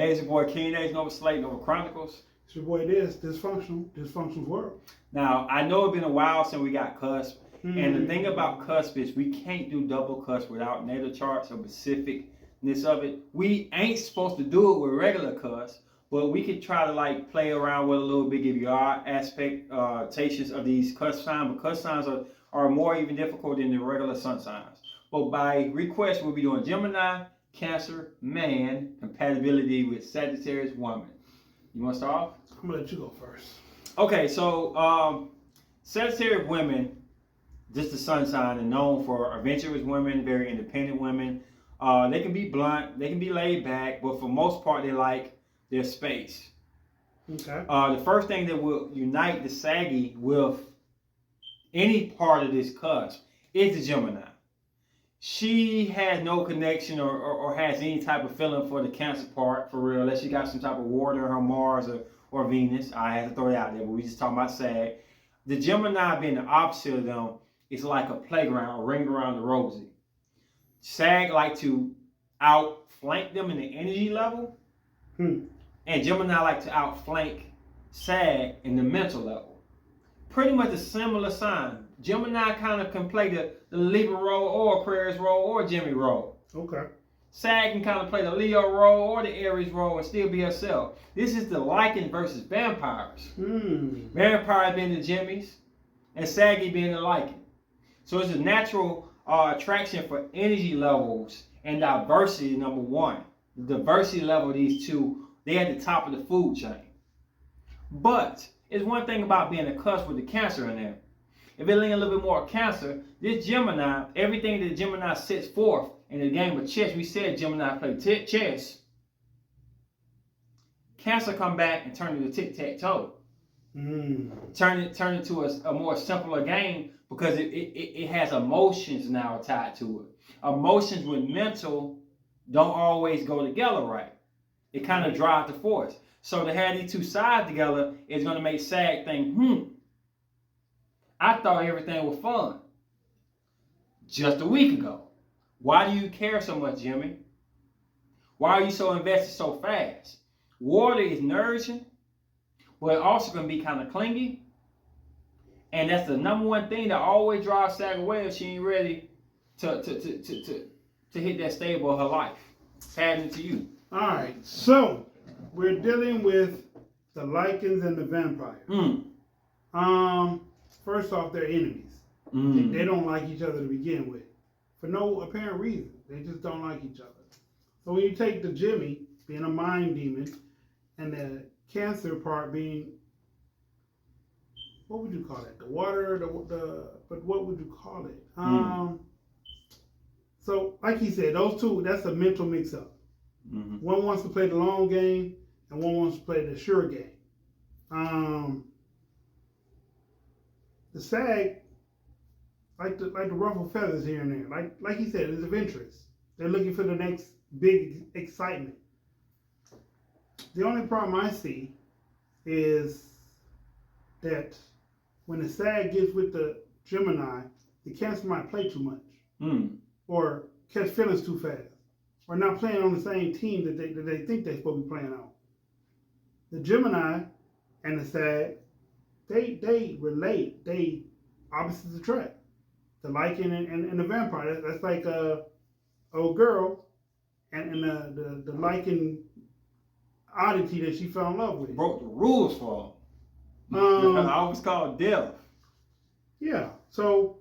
Hey, it's your boy King Days, Nova Slate, Nova Chronicles. It's your boy Dysfunctional World. Now, I know it's been a while since we got Cusp. And the thing about Cusp is we can't do double Cusp without natal charts or specificness of it. We ain't supposed to do it with regular Cusp, but we could try to like play around with a little bit, give you our expectations of these Cusp signs. But Cusp signs are more even difficult than the regular sun signs. But by request, we'll be doing Gemini, Cancer, man, compatibility with Sagittarius, woman. You want to start off? I'm gonna let you go first. Okay, so Sagittarius women, just the sun sign, and known for adventurous women, very independent women. They can be blunt, they can be laid back, but for most part, they like their space. Okay. The first thing that will unite the Saggy with any part of this cusp is the Gemini. She has no connection or has any type of feeling for the Cancer part, for real, unless she got some type of water in her Mars or Venus. I had to throw it out there, but we just talking about Sag. The Gemini being the opposite of them is like a playground, a ring around the rosy. Sag like to outflank them in the energy level, and Gemini like to outflank Sag in the mental level. Pretty much a similar sign. Gemini kind of can play the Libra role or Aquarius role or Gemini role. Okay. Sag can kind of play the Leo role or the Aries role and still be herself. This is the Lycan versus vampires. Vampires being the Gemmies and Saggy being the Lycan. So it's a natural attraction for energy levels and diversity, number one. The diversity level of these two, they're at the top of the food chain. But it's one thing about being a cusp with the Cancer in there. If it lean a little bit more Cancer, this Gemini, everything that Gemini sets forth in the game of chess, we said Gemini play chess. Cancer come back and turn it to tic-tac-toe. Turn it to a more simpler game because it has emotions now tied to it. Emotions with mental don't always go together right. It kind of drives the force. So to have these two sides together is going to make Sag think, I thought everything was fun just a week ago. Why do you care so much, Jimmy? Why are you so invested so fast? Water is nourishing, but it also can be kind of clingy. And that's the number one thing that always drives Sag away if she ain't ready to hit that stable of her life. Passing it to you. All right. So we're dealing with the Lycans and the vampires. First off, they're enemies. They don't like each other to begin with, for no apparent reason. They just don't like each other. So when you take the Gemini being a mind demon, and the Cancer part being, what would you call it? The water, but what would you call it? So like he said, those two, that's a mental mix-up. One wants to play the long game, and one wants to play the sure game. The Sag, like the ruffled feathers here and there. Like he said, it's adventurous. They're looking for the next big excitement. The only problem I see is that when the Sag gets with the Gemini, the Cancer might play too much, or catch feelings too fast, or not playing on the same team that they think they're supposed to be playing on. The Gemini and the Sag, they relate. They opposites attract. The Lycan and the vampire. That's like a old girl and the Lycan oddity that she fell in love with. Broke the rules for him. I always call it death. Yeah. So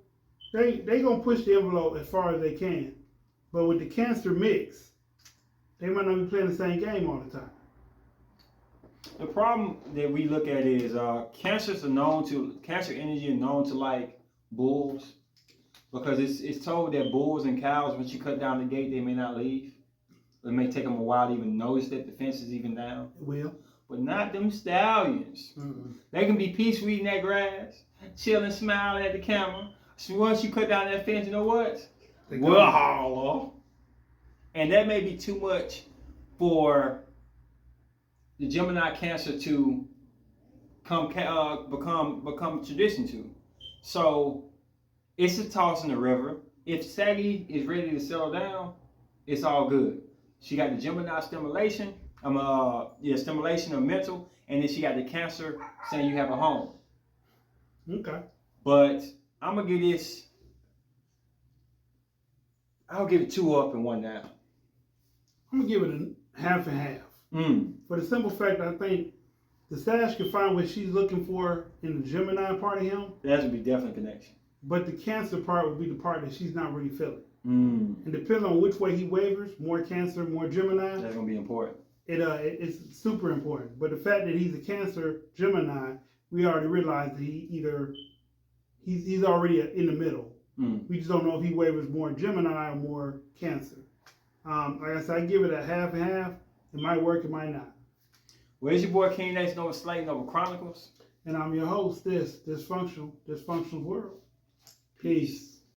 they gonna push the envelope as far as they can. But with the Cancer mix, they might not be playing the same game all the time. The problem that we look at is Cancer energy is known to like bulls, because it's told that bulls and cows, once you cut down the gate, they may not leave. It may take them a while to even notice that the fence is even down. It will. But not them stallions. They can be peaceful eating that grass, chilling, smiling at the camera. So once you cut down that fence, you know what? We'll haul off. And that may be too much for the Gemini Cancer to become tradition to. So it's a toss in the river. If Saggy is ready to settle down, it's all good. She got the Gemini stimulation, Stimulation of mental, and then she got the Cancer saying you have a home. Okay. But I'm gonna give this. I'll give it 2 up and 1 down. I'm gonna give it a half and half. For the simple fact, I think the Sag can find what she's looking for in the Gemini part of him. That would be definitely a connection. But the Cancer part would be the part that she's not really feeling. And depending on which way he wavers, more Cancer, more Gemini. That's gonna be important. It's super important. But the fact that he's a Cancer Gemini, we already realized that he's already in the middle. We just don't know if he wavers more Gemini or more Cancer. Like I said, I give it a half and half. It might work, it might not. Well, it's your boy King Nation over Slayton over Chronicles. And I'm your host, Dysfunctional World. Peace.